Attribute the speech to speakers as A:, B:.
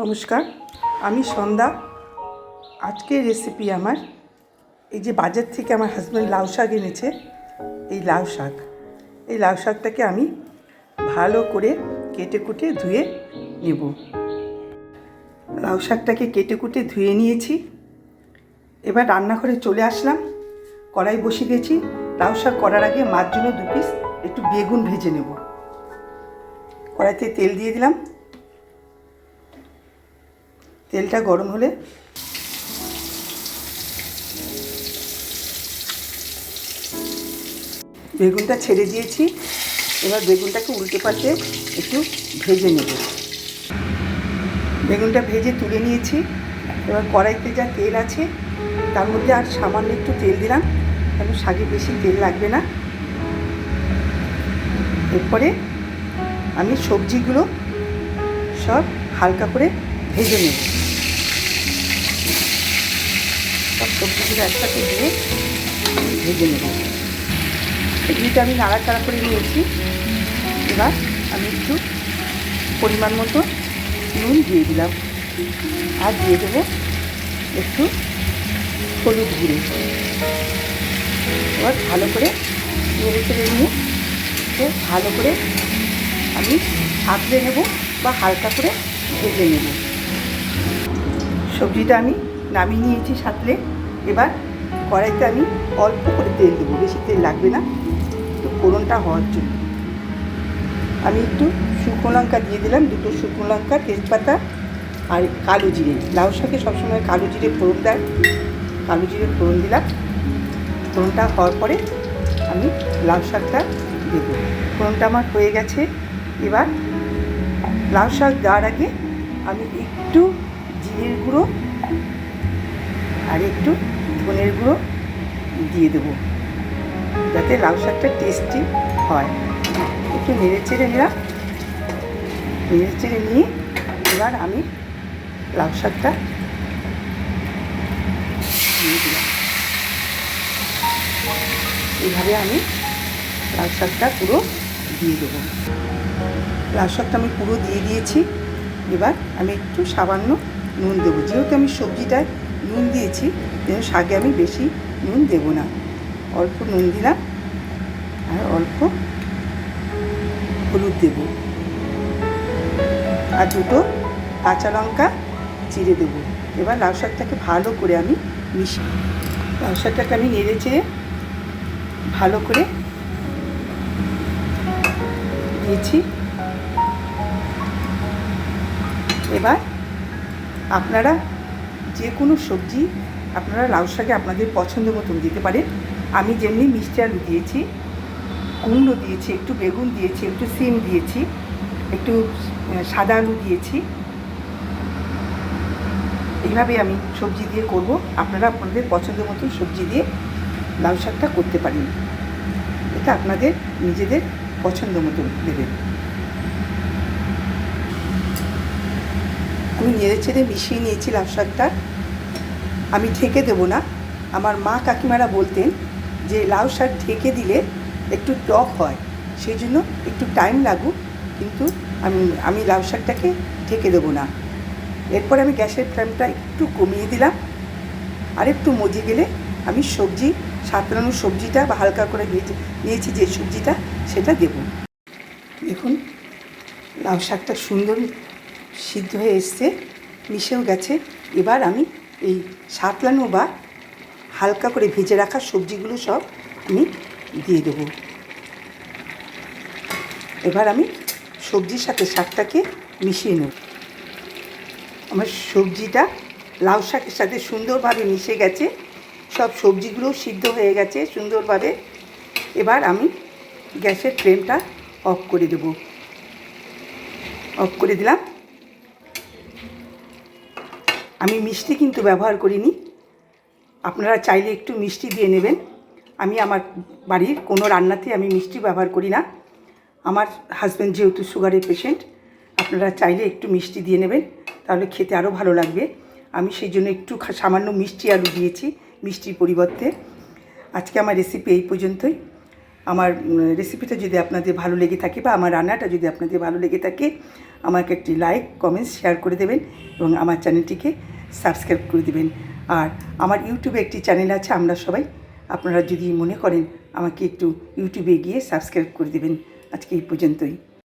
A: নমস্কার, আমি সন্ধ্যা। আজকের রেসিপি আমার এই যে বাজার থেকে আমার হাজব্যান্ড লাউ শাক এনেছে। এই লাউ শাকটাকে আমি ভালো করে কেটে কুটে ধুয়ে নেব। লাউ শাকটাকে কেটে কুটে ধুয়ে নিয়েছি। এবার রান্নাঘরে চলে আসলাম, কড়াই বসিয়ে দিয়েছি। লাউ শাক করার আগে মার জন্য 2 পিস একটু বেগুন ভেজে নেব। কড়াইতে তেল দিয়ে দিলাম। তেলটা গরম হলে বেগুনটা ছেড়ে দিয়েছি। এবার বেগুনটাকে উল্টে পাল্টে একটু ভেজে নেব। বেগুনটা ভেজে তুলে নিয়েছি। এবার কড়াইতে যা তেল আছে তার মধ্যে আর সামান্য একটু তেল দিলাম, কারণ শাকে বেশি তেল লাগবে না। এরপরে আমি সবজিগুলো সব হালকা করে ভেজে নেব। সব সবজিগুলো একসাথে দিয়ে ভেজে নেব। সবজিটা আমি নাড়াচাড়া করে নিয়েছি। এবার আমি একটু পরিমাণ মতো নুন দিয়ে দিলাম, আর দিয়ে দেবো একটু হলুদ গুঁড়ো। এবার ভালো করে নেড়ে চেড়ে নিয়ে ভালো করে আমি সাঁতলে নেব বা হালকা করে ভেজে নেব। সবজিটা আমি নামিয়ে নিয়েছি সাঁতলে। এবার কড়াইতে আমি অল্প করে তেল দেবো, বেশি তেল লাগবে না, একটু ফোড়নটা হওয়ার জন্য। আমি একটু শুকনো লঙ্কা দিয়ে দিলাম, 2 শুকনো লঙ্কা, তেজপাতা আর কালো জিরে। লাউ শাকে সবসময় কালো জিরে ফোড়ন দেয়। কালো জিরে ফোড়ন দিলাম। ফোড়নটা হওয়ার পরে আমি লাউ শাকটা দেবো। ফোড়নটা আমার হয়ে গেছে। এবার লাউ শাক দেওয়ার আগে আমি একটু জিরের গুঁড়ো আর একটু ধনের গুঁড়ো দিয়ে দেবো, যাতে লাউ শাকটা টেস্টি হয়। একটু নেড়ে চেড়ে নিলাম। নেড়ে চেড়ে নিয়ে এবার আমি লাউ শাকটা দিয়ে দিলাম। এইভাবে আমি লাউ শাকটা পুরো দিয়ে দেবো। লাউ শাকটা আমি পুরো দিয়ে দিয়েছি। এবার আমি একটু সামান্য নুন দেবো। যেহেতু আমি সবজিটায় নুন দিয়েছি, যেন শাকে আমি বেশি নুন দেবো না। অল্প নুন দিলাম আর অল্প হলুদ দেবো, আর 2 কাঁচা লঙ্কা চিড়ে দেবো। এবার লাউ শাকটাকে ভালো করে আমি লাউ শাকটাকে আমি নেড়ে চেড়ে ভালো করে দিয়েছি। এবার আপনারা যে কোনো সবজি আপনারা লাউ শাকে আপনাদের পছন্দ মতন দিতে পারেন। আমি যেমনি মিষ্টি আলু দিয়েছি, কুমড়ো দিয়েছি, একটু বেগুন দিয়েছি, একটু সিম দিয়েছি, একটু সাদা আলু দিয়েছি। এইভাবে আমি সবজি দিয়ে করব। আপনারা আপনাদের পছন্দ মতন সবজি দিয়ে লাউ শাকটা করতে পারেন। এটা আপনাদের নিজেদের পছন্দ মতন দেবেন। আমি নেড়ে চেড়ে মিশিয়ে নিয়েছি লাউ শাকটা। আমি ঢেকে দেবো না। আমার মা কাকিমারা বলতেন যে লাউ শাক ঢেকে দিলে একটু টক হয়, সেই জন্য একটু টাইম লাগুক, কিন্তু আমি লাউ শাকটাকে ঢেকে দেবো না। এরপর আমি গ্যাসের ফ্লেমটা একটু কমিয়ে দিলাম। আর একটু মজে গেলে আমি সাঁতলানো সবজিটা বা হালকা করে ভেজে নিয়েছি যে সবজিটা, সেটা দেব। দেখুন লাউ শাকটা সুন্দর সিদ্ধ হয়ে এসছে, মিশেও গেছে। এবার আমি এই সাঁতলানো বা হালকা করে ভেজে রাখা সবজিগুলো সব আমি দিয়ে দেবো। এবার আমি সবজির সাথে শাকটাকে মিশিয়ে নেব। আমার সবজিটা লাউ শাকের সাথে সুন্দরভাবে মিশে গেছে, সব সবজিগুলো সিদ্ধ হয়ে গেছে সুন্দরভাবে। এবার আমি গ্যাসের ফ্লেমটা অফ করে দেব। অফ করে দিলাম। আমি মিষ্টি কিন্তু ব্যবহার করিনি, আপনারা চাইলে একটু মিষ্টি দিয়ে নেবেন। আমি আমার বাড়ির কোনো রান্নাতে আমি মিষ্টি ব্যবহার করি না। আমার হাজব্যান্ড যেহেতু সুগারের পেশেন্ট, আপনারা চাইলে একটু মিষ্টি দিয়ে নেবেন, তাহলে খেতে আরও ভালো লাগবে। আমি সেই জন্য একটু সামান্য মিষ্টি আলু দিয়েছি মিষ্টির পরিবর্তে। আজকে আমার রেসিপি এই পর্যন্তই। আমার রেসিপিটা যদি আপনাদের ভালো লেগে থাকে বা আমার রান্নাটা যদি আপনাদের ভালো লেগে থাকে, আমাকে একটি লাইক কমেন্টস শেয়ার করে দেবেন এবং আমার চ্যানেলটিকে সাবস্ক্রাইব করে দেবেন। আর আমার ইউটিউবে একটি চ্যানেল আছে আমরা সবাই, আপনারা যদি মনে করেন আমাকে একটু ইউটিউবে গিয়ে সাবস্ক্রাইব করে দেবেন। আজকে এই পর্যন্তই।